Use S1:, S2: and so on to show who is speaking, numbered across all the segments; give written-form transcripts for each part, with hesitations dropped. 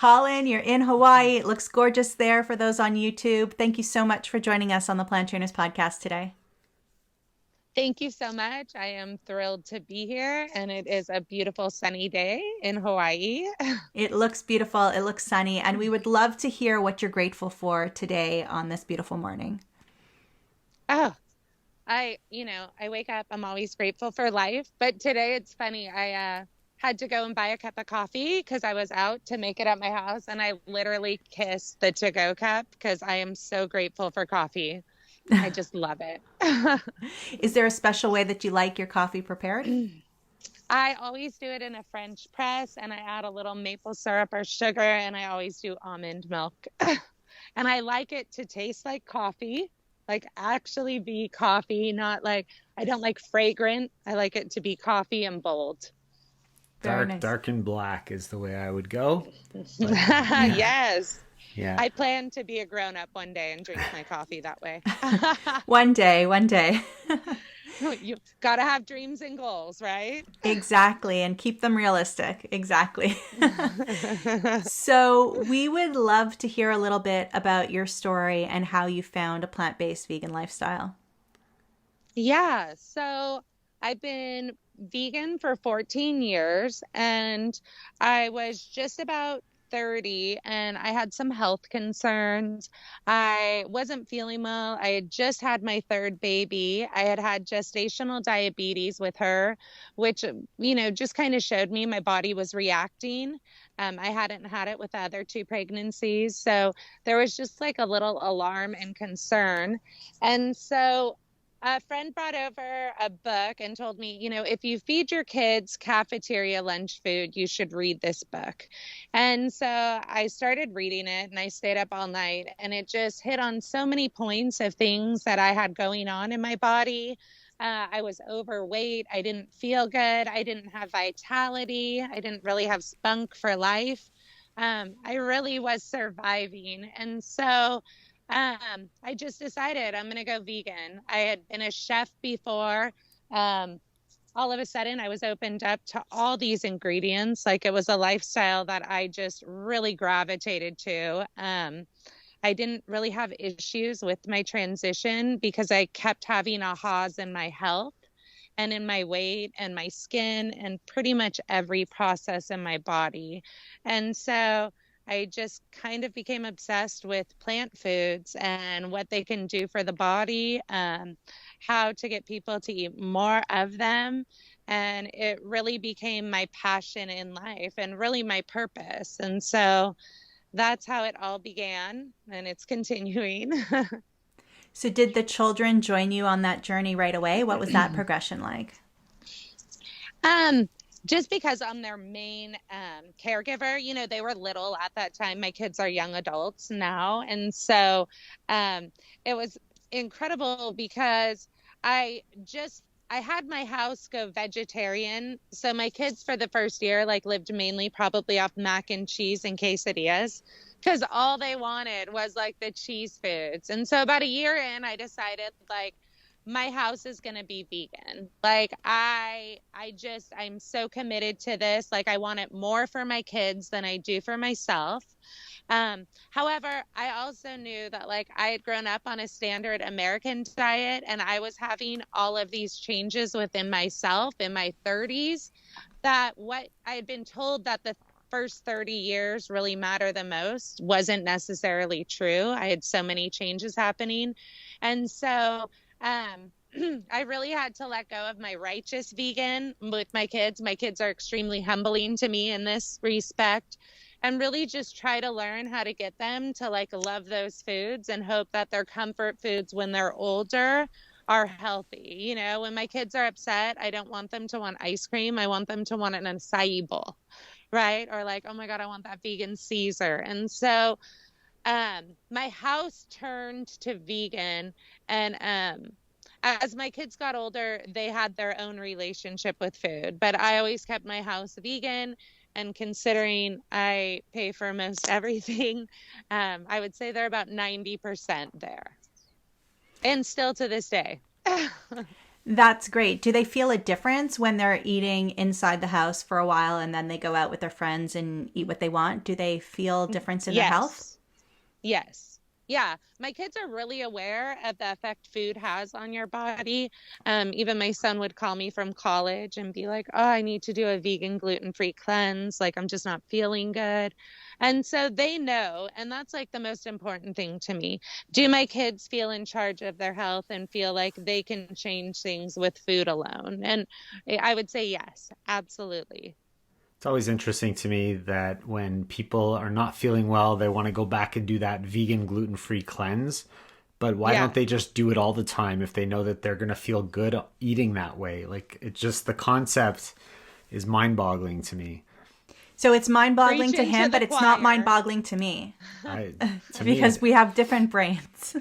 S1: Hollan, you're in Hawaii. It looks gorgeous there for those on YouTube. Thank you so much for joining us on the Plant Trainers podcast today.
S2: Thank you so much. I am thrilled to be here, and it is a beautiful sunny day in Hawaii.
S1: It looks beautiful. It looks sunny, and we would love to hear what you're grateful for today on this beautiful morning.
S2: Oh, I wake up, I'm always grateful for life, but today it's funny. I had to go and buy a cup of coffee because I was out to make it at my house, and I literally kissed the to-go cup because I am so grateful for coffee. I just love it.
S1: Is there a special way that you like your coffee prepared?
S2: I always do it in a French press, and I add a little maple syrup or sugar, and I always do almond milk. And I like it to taste like coffee, like actually be coffee, not like, I don't like fragrant. I like it to be coffee and bold.
S3: Dark and black is the way I would go. But,
S2: Yes.
S3: Yeah.
S2: I plan to be a grown-up one day and drink my coffee that way.
S1: One day.
S2: You gotta have dreams and goals, right?
S1: Exactly. And keep them realistic. Exactly. So we would love to hear a little bit about your story and how you found a plant-based vegan lifestyle.
S2: Yeah. So I've been vegan for 14 years, and I was just about 30 and I had some health concerns. I wasn't feeling well. I had just had my third baby. I had had gestational diabetes with her, which, just kind of showed me my body was reacting. I hadn't had it with the other two pregnancies. So there was just like a little alarm and concern. And so a friend brought over a book and told me, if you feed your kids cafeteria lunch food, you should read this book. And so I started reading it, and I stayed up all night, and it just hit on so many points of things that I had going on in my body. I was overweight. I didn't feel good. I didn't have vitality. I didn't really have spunk for life. I really was surviving. And so I just decided I'm going to go vegan. I had been a chef before. All of a sudden, I was opened up to all these ingredients. Like, it was a lifestyle that I just really gravitated to. I didn't really have issues with my transition because I kept having ahas in my health and in my weight and my skin and pretty much every process in my body. And so I just kind of became obsessed with plant foods and what they can do for the body, how to get people to eat more of them. And it really became my passion in life and really my purpose. And so that's how it all began, and it's continuing.
S1: So did the children join you on that journey right away? What was that progression like?
S2: Just because I'm their main caregiver, they were little at that time. My kids are young adults now. And so it was incredible because I had my house go vegetarian. So my kids for the first year, lived mainly probably off mac and cheese and quesadillas because all they wanted was the cheese foods. And so about a year in, I decided my house is going to be vegan. I'm so committed to this. I want it more for my kids than I do for myself. However, I also knew that I had grown up on a standard American diet, and I was having all of these changes within myself in my 30s, that what I had been told that the first 30 years really matter the most wasn't necessarily true. I had so many changes happening. And so I really had to let go of my righteous vegan with my kids. My kids are extremely humbling to me in this respect, and really just try to learn how to get them to love those foods and hope that their comfort foods when they're older are healthy. When my kids are upset, I don't want them to want ice cream. I want them to want an acai bowl, right? Or oh my God, I want that vegan Caesar. And so my house turned to vegan, and as my kids got older, they had their own relationship with food, but I always kept my house vegan. And considering I pay for most everything, I would say they're about 90% there, and still to this day.
S1: That's great. Do they feel a difference when they're eating inside the house for a while and then they go out with their friends and eat what they want? Do they feel difference in their health?
S2: Yes. Yes. Yeah. My kids are really aware of the effect food has on your body. Even my son would call me from college and be like, oh, I need to do a vegan gluten-free cleanse. Like, I'm just not feeling good. And so they know. And that's like the most important thing to me. Do my kids feel in charge of their health and feel like they can change things with food alone? And I would say yes, absolutely.
S3: It's always interesting to me that when people are not feeling well, they want to go back and do that vegan gluten-free cleanse. But why
S2: Yeah.
S3: don't they just do it all the time if they know that they're going to feel good eating that way? Like, it's just the concept is mind-boggling to me.
S1: So it's mind-boggling to
S2: Preaching to
S1: him,
S2: the
S1: but it's not
S2: choir.
S1: mind-boggling to me
S3: To me,
S1: because we have different brains.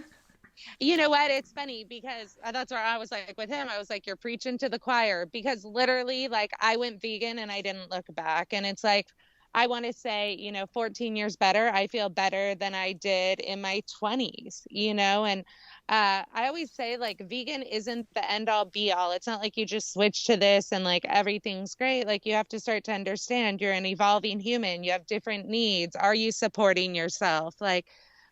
S2: You know what? It's funny because that's where I was like with him. I was like, you're preaching to the choir because literally, like, I went vegan and I didn't look back. And it's like, I want to say, 14 years better. I feel better than I did in my 20s, and I always say, like, vegan isn't the end all be all. It's not like you just switch to this and like everything's great. Like, you have to start to understand you're an evolving human. You have different needs. Are you supporting yourself? Like,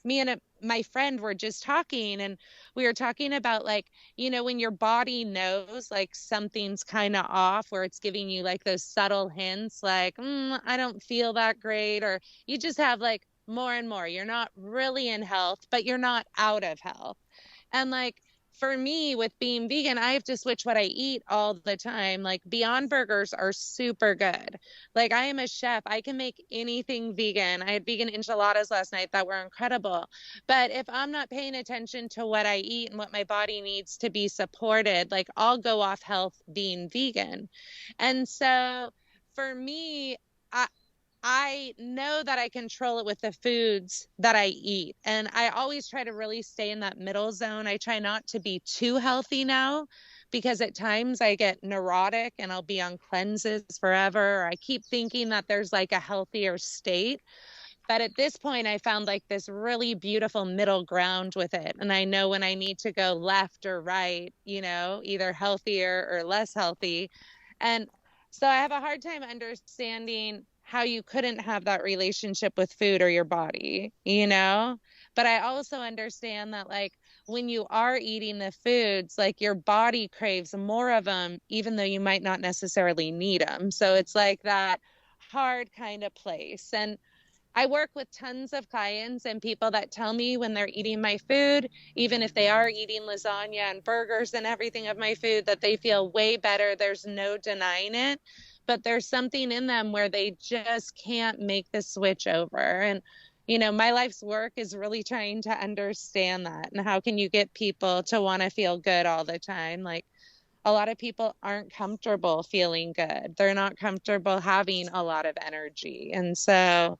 S2: me and my friend were just talking and we were talking about, like, when your body knows like something's kind of off, where it's giving you like those subtle hints, like, I don't feel that great, or you just have like more and more, you're not really in health but you're not out of health. And like, for me with being vegan, I have to switch what I eat all the time. Like, Beyond Burgers are super good. Like, I am a chef. I can make anything vegan. I had vegan enchiladas last night that were incredible. But if I'm not paying attention to what I eat and what my body needs to be supported, like, I'll go off health being vegan. And so for me, I know that I control it with the foods that I eat. And I always try to really stay in that middle zone. I try not to be too healthy now because at times I get neurotic and I'll be on cleanses forever. Or I keep thinking that there's like a healthier state. But at this point, I found like this really beautiful middle ground with it. And I know when I need to go left or right, either healthier or less healthy. And so I have a hard time understanding how you couldn't have that relationship with food or your body. But I also understand that, like, when you are eating the foods, like, your body craves more of them, even though you might not necessarily need them. So it's like that hard kind of place. And I work with tons of clients and people that tell me when they're eating my food, even if they are eating lasagna and burgers and everything of my food, that they feel way better. There's no denying it, but there's something in them where they just can't make the switch over. And, my life's work is really trying to understand that. And how can you get people to want to feel good all the time? Like, a lot of people aren't comfortable feeling good. They're not comfortable having a lot of energy. And so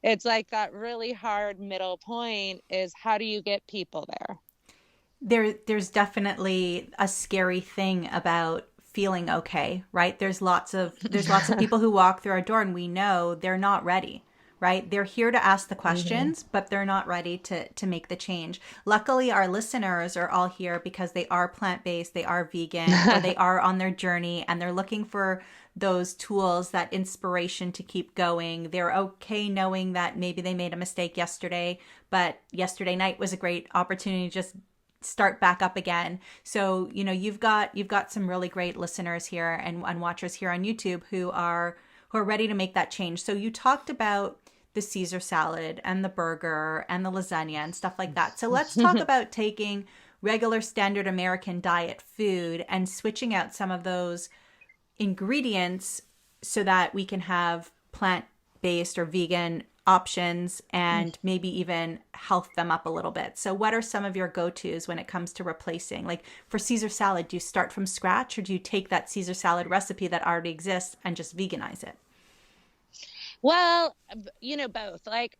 S2: it's like that really hard middle point is, how do you get people there?
S1: There's definitely a scary thing about feeling okay, right? There's lots of people who walk through our door and we know they're not ready, right? They're here to ask the questions, but they're not ready to make the change. Luckily, our listeners are all here because they are plant-based, they are vegan, or they are on their journey and they're looking for those tools, that inspiration to keep going. They're okay knowing that maybe they made a mistake yesterday, but yesterday night was a great opportunity to just start back up again. So, you've got some really great listeners here and watchers here on YouTube who are ready to make that change. So you talked about the Caesar salad and the burger and the lasagna and stuff like that. So let's talk about taking regular standard American diet food and switching out some of those ingredients so that we can have plant-based or vegan options and maybe even health them up a little bit. So what are some of your go-tos when it comes to replacing? Like, for Caesar salad, do you start from scratch or do you take that Caesar salad recipe that already exists and just veganize it?
S2: Well, both. Like,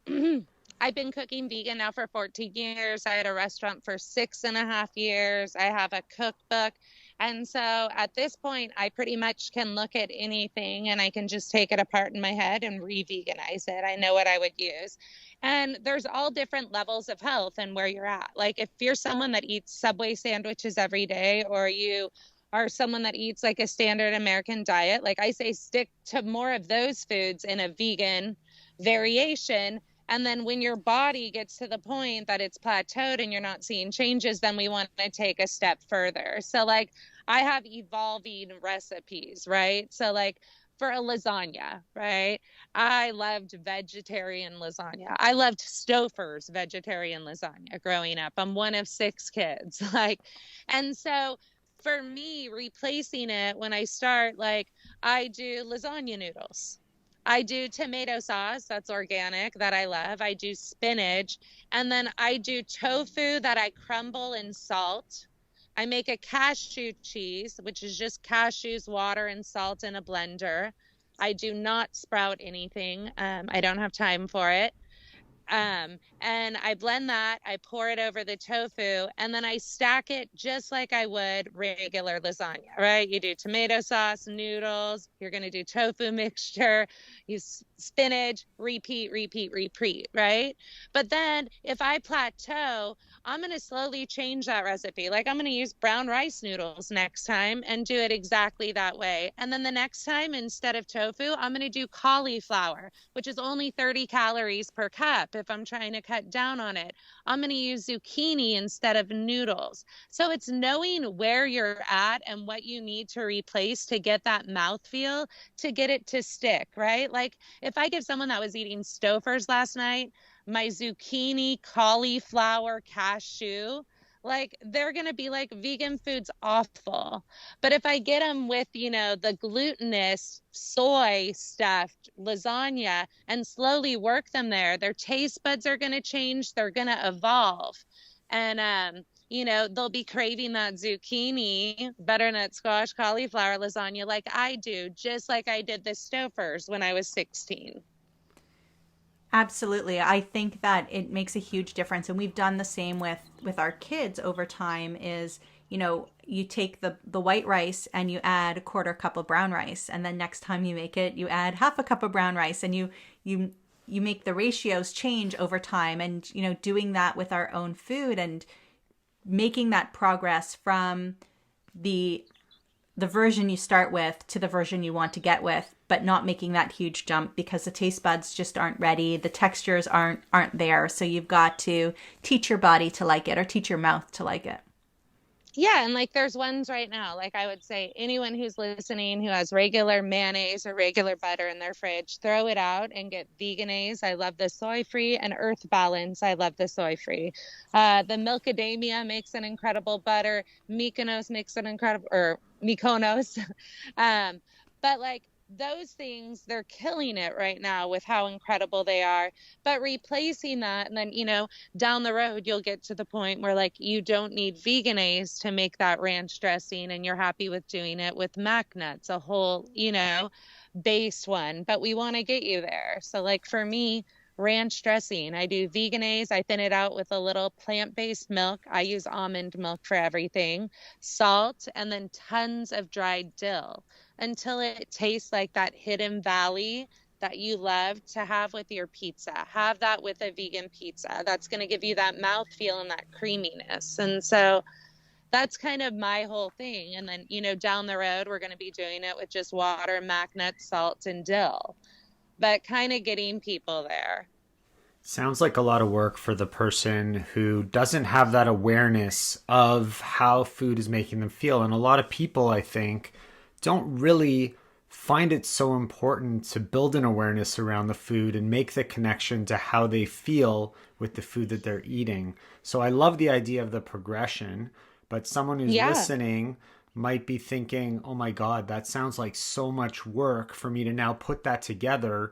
S2: I've been cooking vegan now for 14 years. I had a restaurant for 6.5 years. I have a cookbook. And so at this point, I pretty much can look at anything and I can just take it apart in my head and re-veganize it. I know what I would use. And there's all different levels of health and where you're at. Like, if you're someone that eats Subway sandwiches every day, or you are someone that eats like a standard American diet, like I say, stick to more of those foods in a vegan variation. And then when your body gets to the point that it's plateaued and you're not seeing changes, then we want to take a step further. So like I have evolving recipes, right? So like for a lasagna, right? I loved vegetarian lasagna. I loved Stouffer's vegetarian lasagna growing up. I'm one of 6 kids. Like, and so for me, replacing it when I start, like I do lasagna noodles. I do tomato sauce that's organic that I love. I do spinach. And then I do tofu that I crumble in salt. I make a cashew cheese, which is just cashews, water, and salt in a blender. I do not sprout anything. I don't have time for it. And I blend that, I pour it over the tofu, and then I stack it just like I would regular lasagna, right? You do tomato sauce, noodles, you're going to do tofu mixture, use spinach, repeat, repeat, repeat, right? But then if I plateau, I'm going to slowly change that recipe. Like I'm going to use brown rice noodles next time and do it exactly that way. And then the next time, instead of tofu, I'm going to do cauliflower, which is only 30 calories per cup if I'm trying to cut down on it. I'm going to use zucchini instead of noodles. So it's knowing where you're at and what you need to replace to get that mouthfeel, to get it to stick, right? Like if I give someone that was eating Stouffer's last night, my zucchini, cauliflower, cashew, like they're going to be like, vegan food's awful. But if I get them with, the glutinous soy stuffed lasagna and slowly work them there, their taste buds are going to change. They're going to evolve. And, they'll be craving that zucchini, butternut squash, cauliflower lasagna like I do, just like I did the Stouffer's when I was 16.
S1: Absolutely. I think that it makes a huge difference. And we've done the same with our kids over time is, you take the white rice and you add a quarter cup of brown rice. And then next time you make it, you add half a cup of brown rice and you make the ratios change over time. And, doing that with our own food and making that progress from the version you start with to the version you want to get with, but not making that huge jump because the taste buds just aren't ready. The textures aren't there. So you've got to teach your body to like it or teach your mouth to like it.
S2: Yeah, and like there's ones right now, like I would say anyone who's listening who has regular mayonnaise or regular butter in their fridge, throw it out and get veganize. I love the soy free, and Earth Balance. I love the soy free. The Milkademia makes an incredible butter. Mykonos makes an incredible, or Mykonos. But like those things, they're killing it right now with how incredible they are. But replacing that, and then, down the road, you'll get to the point where like you don't need veganize to make that ranch dressing and you're happy with doing it with mac nuts, a whole, base one. But we want to get you there. So like for me, ranch dressing, I do veganize. I thin it out with a little plant-based milk. I use almond milk for everything, salt, and then tons of dried dill until it tastes like that Hidden Valley that you love to have with your pizza. Have that with a vegan pizza. That's going to give you that mouthfeel and that creaminess. And so that's kind of my whole thing. And then, down the road, we're going to be doing it with just water, mac nuts, salt, and dill. But kind of getting people there.
S3: Sounds like a lot of work for the person who doesn't have that awareness of how food is making them feel. And a lot of people, I think, don't really find it so important to build an awareness around the food and make the connection to how they feel with the food that they're eating. So I love the idea of the progression, but someone who's listening might be thinking, oh my God, that sounds like so much work for me to now put that together.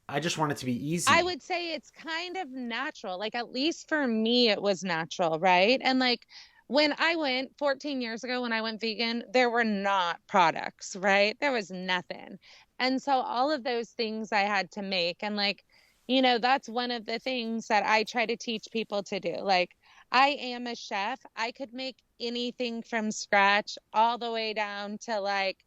S3: I just want it to be easy.
S2: I would say it's kind of natural. Like, at least for me, it was natural, right? And like, when I went 14 years ago, when I went vegan, there were not products, right? There was nothing. And so all of those things I had to make. And like, that's one of the things that I try to teach people to do. Like, I am a chef. I could make anything from scratch all the way down to like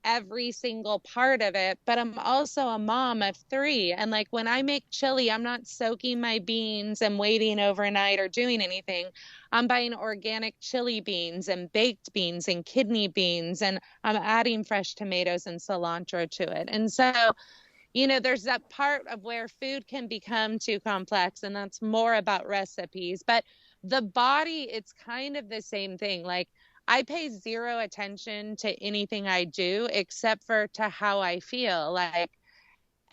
S2: every single part of it. But I'm also a mom of 3. And like when I make chili, I'm not soaking my beans and waiting overnight or doing anything. I'm buying organic chili beans and baked beans and kidney beans, and I'm adding fresh tomatoes and cilantro to it. And so, there's that part of where food can become too complex, and that's more about recipes. But the body, it's kind of the same thing. Like, I pay zero attention to anything I do except for to how I feel. Like,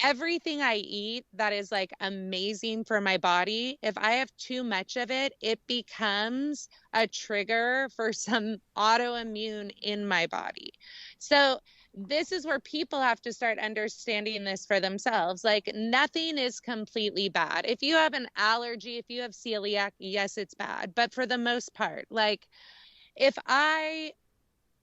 S2: everything I eat that is like amazing for my body, if I have too much of it, it becomes a trigger for some autoimmune in my body. So this is where people have to start understanding this for themselves. Like, nothing is completely bad. If you have an allergy, if you have celiac, yes, it's bad. But for the most part, like, if I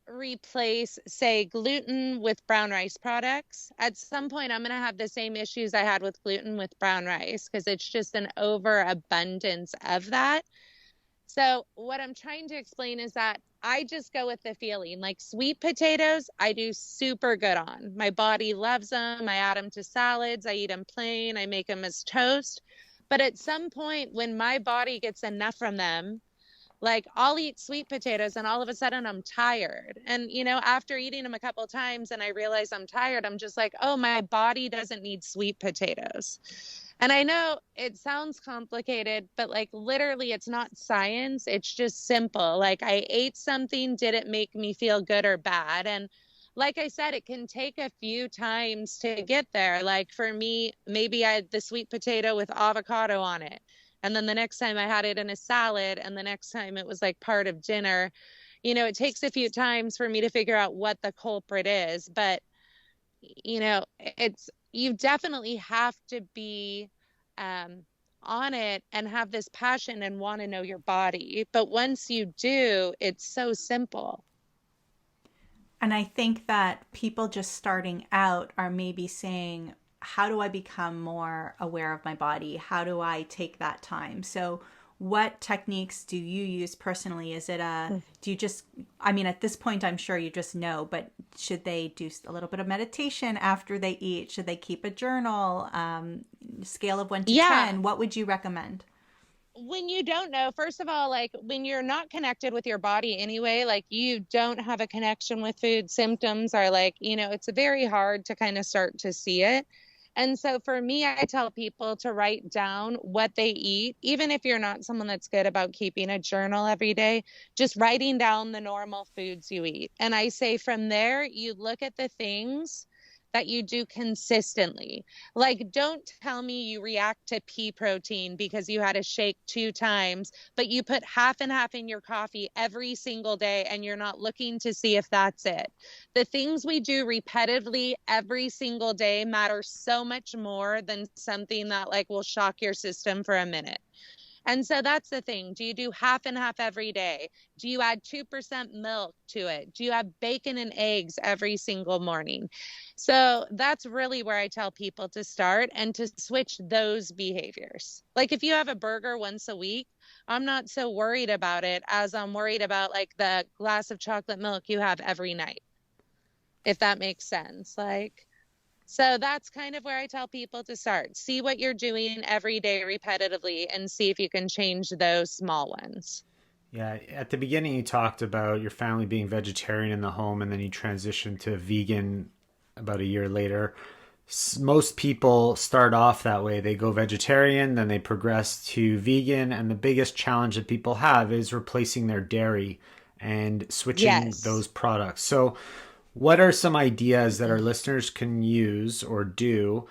S2: replace, say, gluten with brown rice products, at some point I'm going to have the same issues I had with gluten with brown rice, because it's just an overabundance of that. So what I'm trying to explain is that I just go with the feeling. Like, sweet potatoes, I do super good on. My body loves them. I add them to salads. I eat them plain. I make them as toast. But at some point when my body gets enough from them, like, I'll eat sweet potatoes and all of a sudden I'm tired. And, after eating them a couple of times and I realize I'm tired, I'm just like, oh, my body doesn't need sweet potatoes. And I know it sounds complicated, but like, literally it's not science. It's just simple. Like, I ate something, did it make me feel good or bad? And like I said, it can take a few times to get there. Like, for me, maybe I had the sweet potato with avocado on it. And then the next time I had it in a salad, and the next time it was like part of dinner. It takes a few times for me to figure out what the culprit is. But, you definitely have to be on it and have this passion and want to know your body. But once you do, it's so simple.
S1: And I think that people just starting out are maybe saying, how do I become more aware of my body? How do I take that time? So what techniques do you use personally? Is it do you just, I mean, at this point, I'm sure you just know, but should they do a little bit of meditation after they eat? Should they keep a journal? Scale of 1 to 10, what would you recommend?
S2: When you don't know, first of all, like, when you're not connected with your body anyway, like, you don't have a connection with food, symptoms are like, it's very hard to kind of start to see it. And so for me, I tell people to write down what they eat, even if you're not someone that's good about keeping a journal every day, just writing down the normal foods you eat. And I say from there, you look at the things that you do consistently. Like, don't tell me you react to pea protein because you had a shake 2 times, but you put half and half in your coffee every single day and you're not looking to see if that's it. The things we do repetitively every single day matter so much more than something that like will shock your system for a minute. And so that's the thing. Do you do half and half every day? Do you add 2% milk to it? Do you have bacon and eggs every single morning? So that's really where I tell people to start and to switch those behaviors. Like, if you have a burger once a week, I'm not so worried about it as I'm worried about like the glass of chocolate milk you have every night, if that makes sense. Like, so that's kind of where I tell people to start. See what you're doing every day repetitively and see if you can change those small ones.
S3: Yeah, at the beginning you talked about your family being vegetarian in the home and then you transitioned to vegan about a year later. Most people start off that way. They go vegetarian, then they progress to vegan, and the biggest challenge that people have is replacing their dairy and switching those products. So what are some ideas that our listeners can use or do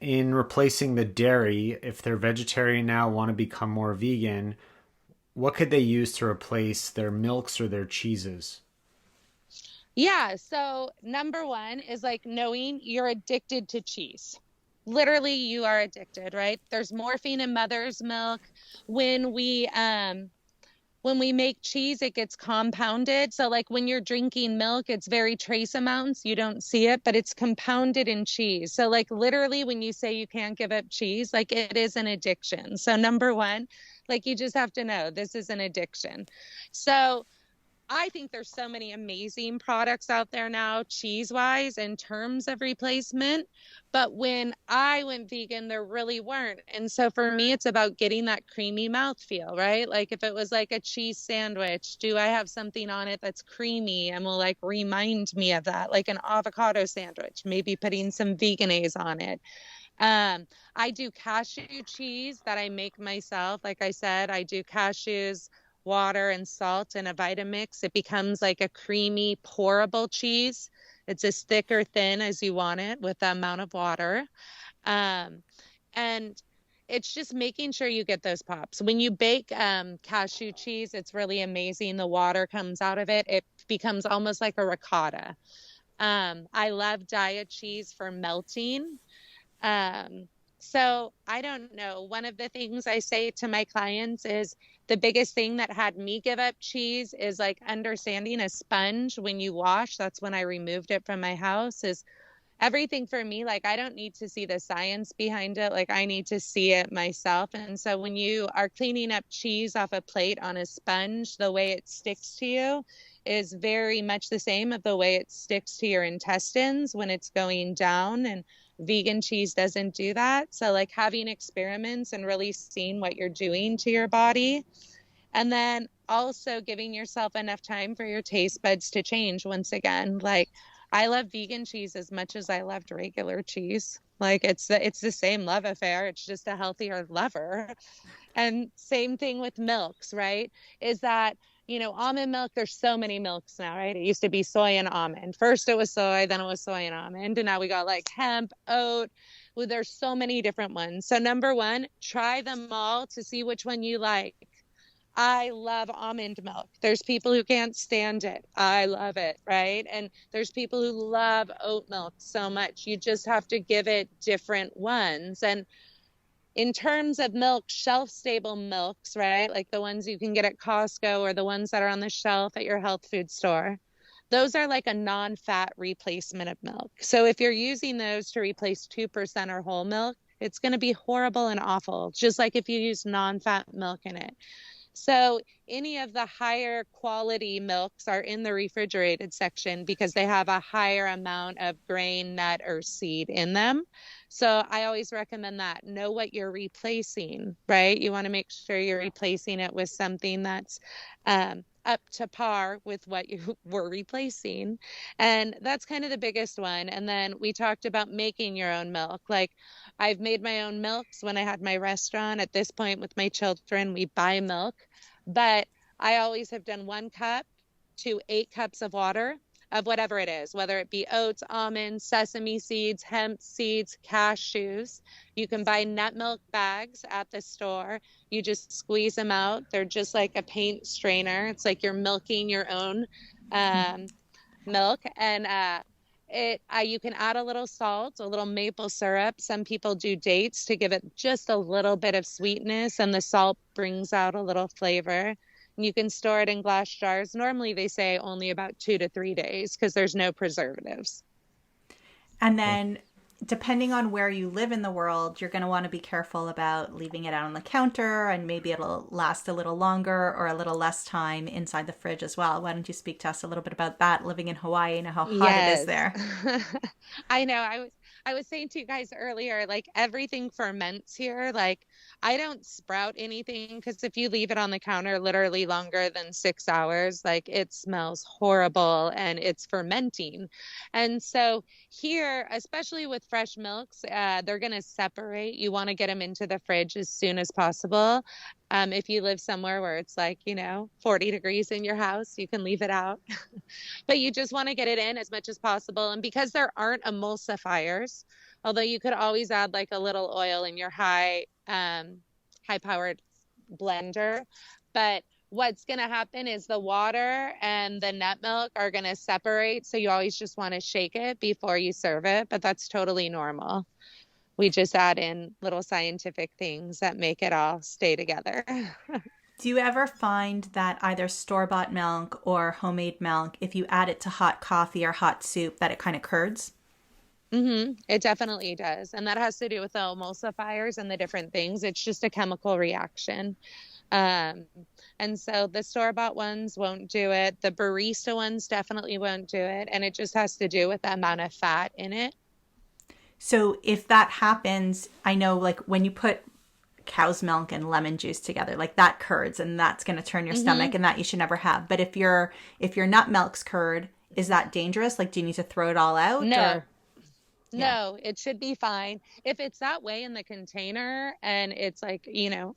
S3: in replacing the dairy if they're vegetarian now, want to become more vegan? What could they use to replace their milks or their cheeses?
S2: Yeah, so number 1 is like knowing you're addicted to cheese. Literally, you are addicted, right? There's morphine in mother's milk. When we make cheese, it gets compounded. So like when you're drinking milk, it's very trace amounts. You don't see it, but it's compounded in cheese. So like literally when you say you can't give up cheese, like it is an addiction. So number 1, like you just have to know this is an addiction. So I think there's so many amazing products out there now, cheese-wise, in terms of replacement. But when I went vegan, there really weren't. And so for me, it's about getting that creamy mouthfeel, right? Like if it was like a cheese sandwich, do I have something on it that's creamy and will like remind me of that? Like an avocado sandwich, maybe putting some veganize on it. I do cashew cheese that I make myself. Like I said, I do cashews, water, and salt in a Vitamix. It becomes like a creamy, pourable cheese. It's as thick or thin as you want it with the amount of water. Um, and it's just making sure you get those pops. When you bake cashew cheese, it's really amazing. The water comes out of it. It becomes almost like a ricotta. I love diet cheese for melting. So I don't know. One of the things I say to my clients is the biggest thing that had me give up cheese is like understanding a sponge when you wash. That's when I removed it from my house is everything for me. Like I don't need to see the science behind it. Like I need to see it myself. And so when you are cleaning up cheese off a plate on a sponge, the way it sticks to you is very much the same of the way it sticks to your intestines when it's going down. And vegan cheese doesn't do that. So like having experiments and really seeing what you're doing to your body. And then also giving yourself enough time for your taste buds to change once again. Like I love vegan cheese as much as I loved regular cheese. Like it's the same love affair. It's just a healthier lover. And same thing with milks, right? Is that, you know, almond milk, there's so many milks now, right? It used to be soy and almond. First it was soy, then it was soy and almond. And now we got like hemp, oat. Well, there's so many different ones. So number one, try them all to see which one you like. I love almond milk. There's people who can't stand it. I love it, right? And there's people who love oat milk so much. You just have to give it different ones. And in terms of milk, shelf-stable milks, right? Like the ones you can get at Costco or the ones that are on the shelf at your health food store. Those are like a non-fat replacement of milk. So if you're using those to replace 2% or whole milk, it's going to be horrible and awful, just like if you use non-fat milk in it. So any of the higher quality milks are in the refrigerated section because they have a higher amount of grain, nut, or seed in them. So I always recommend that. Know what you're replacing, right? You want to make sure you're replacing it with something that's up to par with what you were replacing. And that's kind of the biggest one. And then we talked about making your own milk. Like I've made my own milks when I had my restaurant. At this point with my children, we buy milk, but I always have done 1 cup to 8 cups of water of whatever it is, whether it be oats, almonds, sesame seeds, hemp seeds, cashews. You can buy nut milk bags at the store. You just squeeze them out. They're just like a paint strainer. It's like you're milking your own milk. And you can add a little salt, a little maple syrup. Some people do dates to give it just a little bit of sweetness, and the salt brings out a little flavor. You can store it in glass jars. Normally they say only about 2 to 3 days because there's no preservatives.
S1: And then depending on where you live in the world, you're going to want to be careful about leaving it out on the counter, and maybe it'll last a little longer or a little less time inside the fridge as well. Why don't you speak to us a little bit about that, living in Hawaii and how hot it is there?
S2: I know. I was saying to you guys earlier, like everything ferments here. Like I don't sprout anything because if you leave it on the counter literally longer than 6 hours, like it smells horrible and it's fermenting. And so here, especially with fresh milks, they're going to separate. You want to get them into the fridge as soon as possible. If you live somewhere where it's like, 40 degrees in your house, you can leave it out. But you just want to get it in as much as possible. And because there aren't emulsifiers, although you could always add like a little oil in your high powered blender. But what's going to happen is the water and the nut milk are going to separate. So you always just want to shake it before you serve it. But that's totally normal. We just add in little scientific things that make it all stay together.
S1: Do you ever find that either store-bought milk or homemade milk, if you add it to hot coffee or hot soup, that it kind of curds?
S2: It definitely does. And that has to do with the emulsifiers and the different things. It's just a chemical reaction. Um, and so the store-bought ones won't do it. The barista ones definitely won't do it. And it just has to do with the amount of fat in it.
S1: So if that happens, I know like when you put cow's milk and lemon juice together, like that curds, and that's going to turn your stomach, and that you should never have. But if your nut milk's curd, is that dangerous? Like, do you need to throw it all out?
S2: No.
S1: Or?
S2: No, it should be fine. If it's that way in the container and it's like, you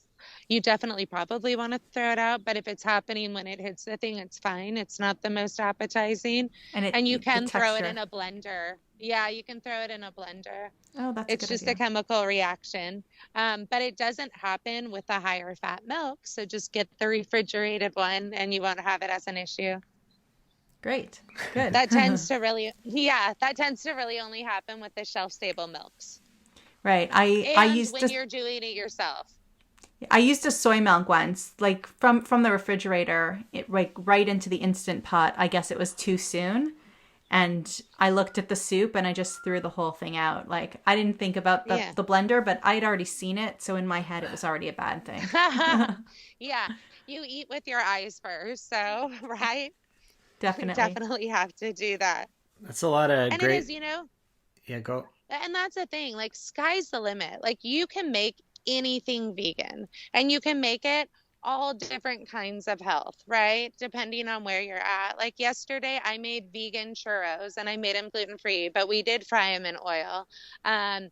S2: definitely probably want to throw it out. But if it's happening when it hits the thing, it's fine. It's not the most appetizing. And you can throw it in a blender. Yeah, you can throw it in a blender.
S1: Oh, that's
S2: It's just a chemical reaction. But it doesn't happen with the higher fat milk. So just get the refrigerated one and you won't have it as an issue.
S1: Great. Good.
S2: That tends to really only happen with the shelf-stable milks.
S1: Right.
S2: When you're doing it yourself.
S1: I used a soy milk once, like from the refrigerator, right into the Instant Pot. I guess it was too soon. And I looked at the soup and I just threw the whole thing out. Like, I didn't think about the blender, but I'd already seen it. So in my head, it was already a bad thing.
S2: Yeah. You eat with your eyes first. So, right?
S1: Definitely
S2: have to do that.
S3: That's a lot of
S2: and
S3: great.
S2: It is,
S3: Yeah, go.
S2: And that's the thing. Like, sky's the limit. Like, you can make anything vegan, and you can make it all different kinds of health, right? Depending on where you're at. Like yesterday, I made vegan churros, and I made them gluten-free, but we did fry them in oil. And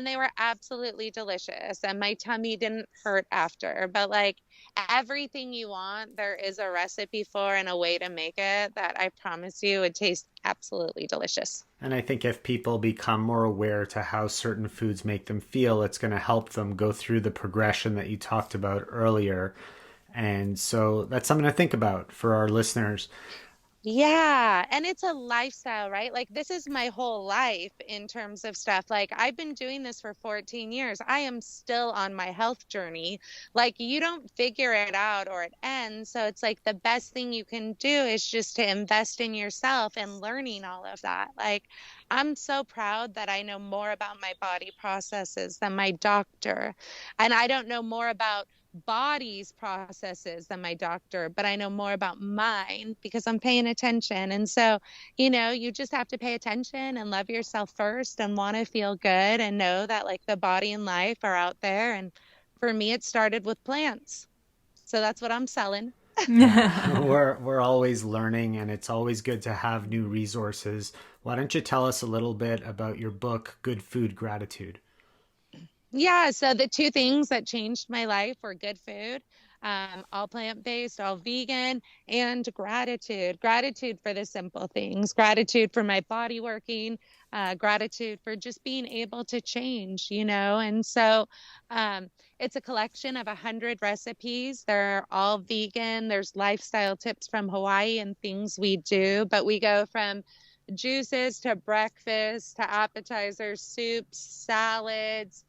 S2: they were absolutely delicious, and my tummy didn't hurt after. But like everything you want, there is a recipe for and a way to make it that I promise you would taste absolutely delicious.
S3: And I think if people become more aware to how certain foods make them feel, it's going to help them go through the progression that you talked about earlier. And so that's something to think about for our listeners.
S2: Yeah. And it's a lifestyle, right? Like, this is my whole life in terms of stuff. Like, I've been doing this for 14 years. I am still on my health journey. Like, you don't figure it out or it ends. So it's like the best thing you can do is just to invest in yourself and learning all of that. Like, I'm so proud that I know more about my body processes than my doctor. And I don't know more about body's processes than my doctor, but I know more about mine because I'm paying attention. And so, you just have to pay attention and love yourself first and want to feel good and know that like the body and life are out there. And for me, it started with plants. So that's what I'm selling.
S3: We're always learning, and it's always good to have new resources. Why don't you tell us a little bit about your book, Good Food Gratitude?
S2: Yeah, so the two things that changed my life were good food, all plant-based, all vegan, and gratitude. Gratitude for the simple things, gratitude for my body working, gratitude for just being able to change, And so it's a collection of 100 recipes. They're all vegan. There's lifestyle tips from Hawaii and things we do, but we go from juices to breakfast to appetizers, soups, salads,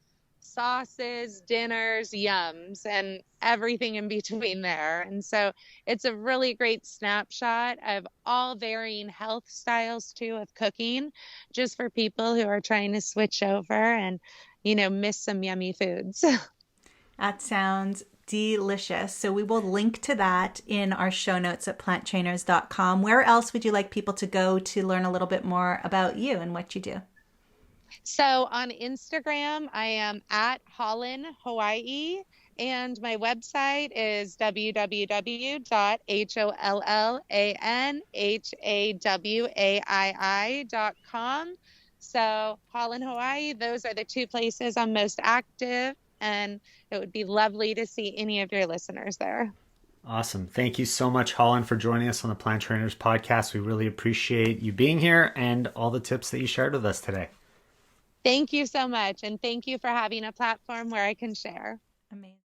S2: sauces, dinners, yums, and everything in between there. And so it's a really great snapshot of all varying health styles too of cooking, just for people who are trying to switch over and, miss some yummy foods.
S1: That sounds delicious. So we will link to that in our show notes at planttrainers.com. Where else would you like people to go to learn a little bit more about you and what you do?
S2: So on Instagram, I am at Hollan Hawaii, and my website is www.hollanhawaii.com. So Hollan Hawaii, those are the two places I'm most active, and it would be lovely to see any of your listeners there.
S3: Awesome. Thank you so much, Hollan, for joining us on the Plant Trainers podcast. We really appreciate you being here and all the tips that you shared with us today.
S2: Thank you so much. And thank you for having a platform where I can share.
S1: Amazing.